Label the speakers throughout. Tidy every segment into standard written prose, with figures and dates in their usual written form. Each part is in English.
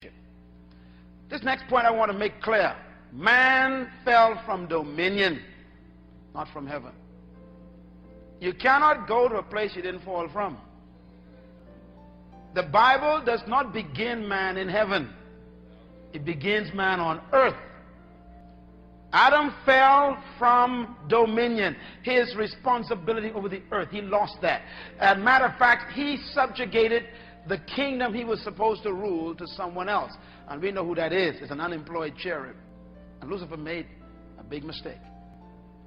Speaker 1: This next point I want to make clear. Man fell from dominion, not from heaven. You cannot go to a place you didn't fall from. The Bible does not begin man in heaven. It begins man on earth. Adam fell from dominion, his responsibility over the earth. He lost that. As a matter of fact, he subjugated the kingdom he was supposed to rule to someone else. And we know who that is. It's an unemployed cherub. And Lucifer made a big mistake.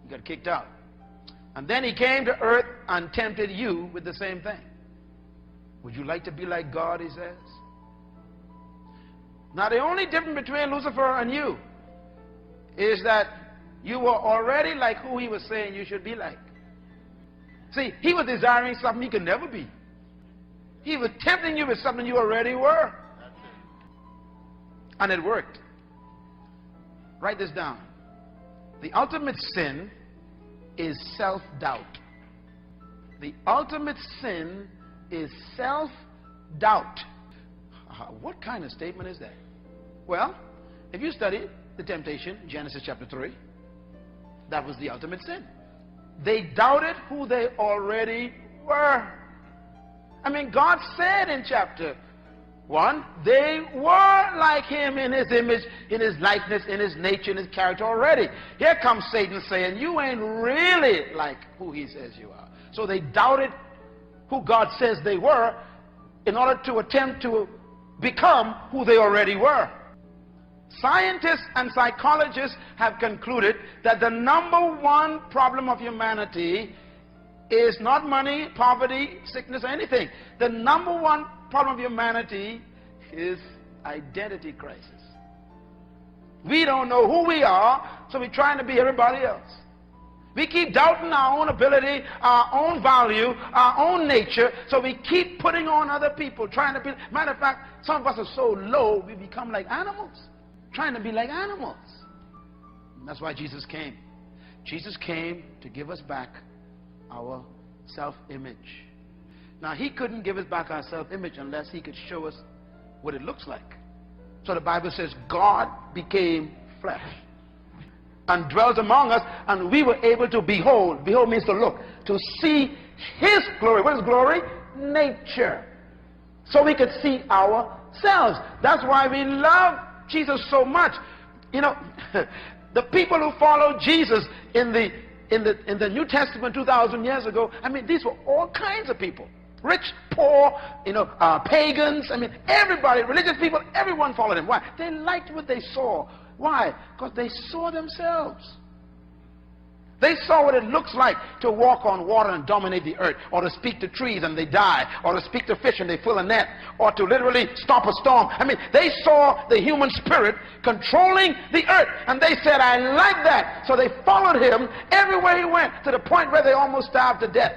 Speaker 1: He got kicked out. And then he came to earth and tempted you with the same thing. Would you like to be like God, he says? Now the only difference between Lucifer and you is that you were already like who he was saying you should be like. See, he was desiring something he could never be. He was tempting you with something you already were. And it worked. Write this down. The ultimate sin is self-doubt. The ultimate sin is self-doubt. What kind of statement is that? Well, if you study the temptation, Genesis chapter 3, that was the ultimate sin. They doubted who they already were. I mean, God said in chapter 1, they were like him in his image, in his likeness, in his nature, in his character already. Here comes Satan saying, you ain't really like who he says you are. So they doubted who God says they were in order to attempt to become who they already were. Scientists and psychologists have concluded that the number one problem of humanity is not money, poverty, sickness, or anything. The number one problem of humanity is identity crisis. We don't know who we are, so we're trying to be everybody else. We keep doubting our own ability, our own value, our own nature, so we keep putting on other people, trying to be. Matter of fact, some of us are so low, we become like animals, trying to be like animals. And that's why Jesus came. Jesus came to give us back our self-image. Now, he couldn't give us back our self-image unless he could show us what it looks like. So the Bible says God became flesh and dwelt among us, and we were able to behold. Behold means to look, to see his glory. What is glory? Nature. So we could see ourselves. That's why we love Jesus so much. You know, the people who followed Jesus in the New Testament 2,000 years ago, I mean, these were all kinds of people. Rich, poor, pagans, I mean, everybody, religious people, everyone followed him. Why? They liked what they saw. Why? Because they saw themselves. They saw what it looks like to walk on water and dominate the earth, or to speak to trees and they die, or to speak to fish and they fill a net, or to literally stop a storm. I mean, they saw the human spirit controlling the earth, and they said, I like that. So they followed him everywhere he went, to the point where they almost starved to death.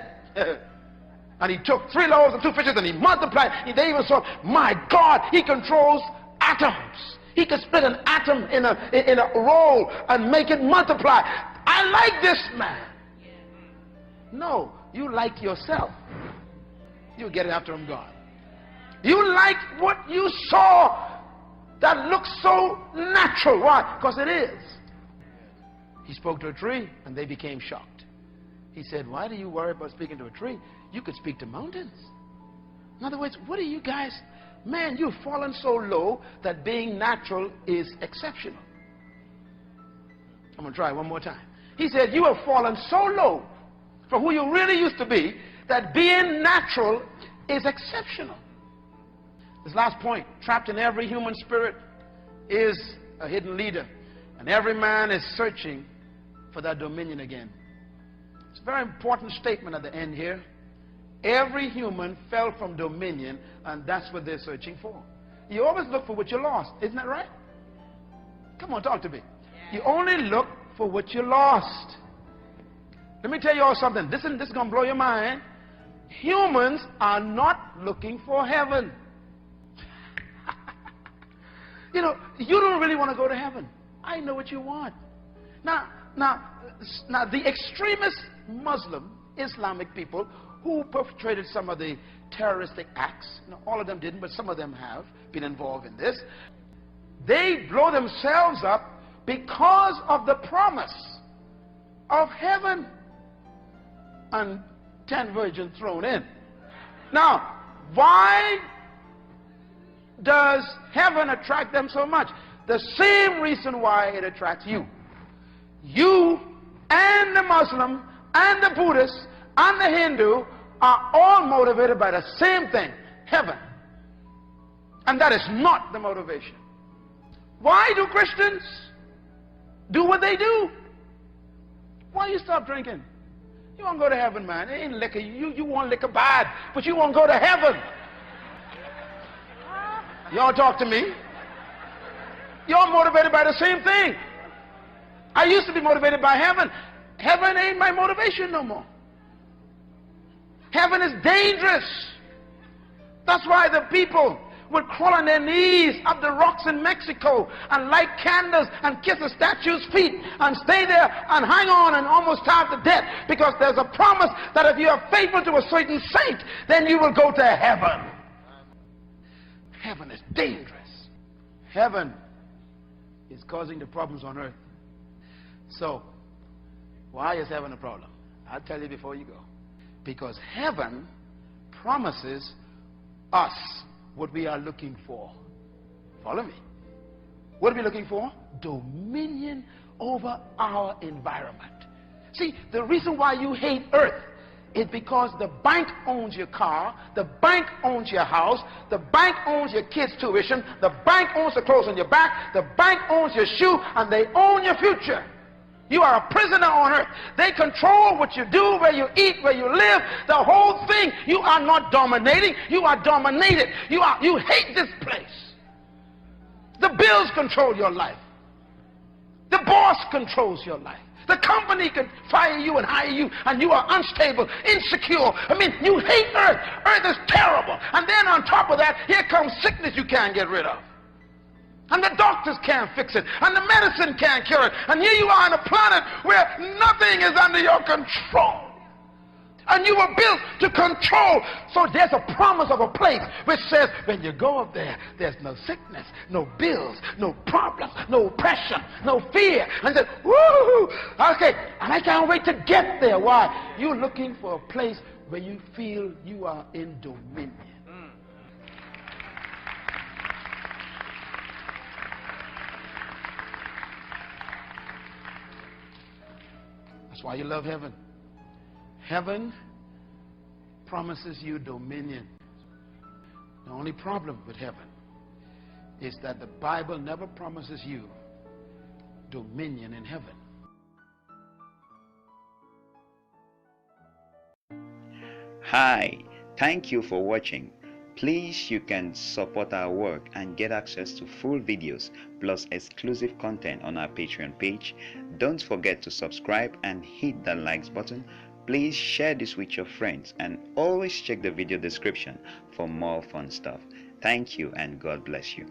Speaker 1: And he took 3 loaves and 2 fishes and he multiplied. They even saw, my God, he controls atoms. He could split an atom in a roll and make it multiply. I like this man. No, you like yourself. You get it after him, God. You like what you saw that looks so natural. Why? Because it is. He spoke to a tree and they became shocked. He said, why do you worry about speaking to a tree? You could speak to mountains. In other words, what are you guys? Man, you've fallen so low that being natural is exceptional. I'm going to try one more time. He said, you have fallen so low from who you really used to be that being natural is exceptional. This last point, trapped in every human spirit is a hidden leader. And every man is searching for that dominion again. It's a very important statement at the end here. Every human fell from dominion, and that's what they're searching for. You always look for what you lost. Isn't that right? Come on, talk to me. You only look for what you lost. Let me tell you all something. This is going to blow your mind. Humans are not looking for heaven. You don't really want to go to heaven. I know what you want. Now, the extremist Muslim, Islamic people who perpetrated some of the terroristic acts. No, all of them didn't, but some of them have been involved in this. They blow themselves up because of the promise of heaven and 10 virgins thrown in. Now, why does heaven attract them so much? The same reason why it attracts you. You and the Muslim and the Buddhist and the Hindu are all motivated by the same thing, heaven. And that is not the motivation. Why do Christians do what they do? Why you stop drinking? You won't go to heaven, man. It ain't liquor. You want liquor bad, but you won't go to heaven. Y'all talk to me. You're motivated by the same thing. I used to be motivated by heaven. Heaven ain't my motivation no more. Heaven is dangerous. That's why the people would crawl on their knees up the rocks in Mexico and light candles and kiss the statue's feet and stay there and hang on and almost starve to death, because there's a promise that if you are faithful to a certain saint, then you will go to heaven. Heaven is dangerous. Heaven is causing the problems on earth. So, why is heaven a problem? I'll tell you before you go. Because heaven promises us what we are looking for. Follow me. What are we looking for? Dominion over our environment. See, the reason why you hate earth is because the bank owns your car, the bank owns your house, the bank owns your kids' tuition, the bank owns the clothes on your back, the bank owns your shoe, and they own your future. You are a prisoner on earth. They control what you do, where you eat, where you live, the whole thing. You are not dominating, you are dominated. You hate this place. The bills control your life. The boss controls your life. The company can fire you and hire you, and you are unstable, insecure. I mean, you hate earth. Earth is terrible. And then on top of that, here comes sickness you can't get rid of. And the doctors can't fix it. And the medicine can't cure it. And here you are on a planet where nothing is under your control. And you were built to control. So there's a promise of a place which says when you go up there, there's no sickness, no bills, no problems, no pressure, no fear. And then, woo! Okay, and I can't wait to get there. Why? You're looking for a place where you feel you are in dominion. That's why you love heaven. Heaven promises you dominion. The only problem with heaven is that the Bible never promises you dominion in heaven.
Speaker 2: Hi, thank you for watching. Please, you can support our work and get access to full videos plus exclusive content on our Patreon page. Don't forget to subscribe and hit the likes button. Please share this with your friends and always check the video description for more fun stuff. Thank you and God bless you.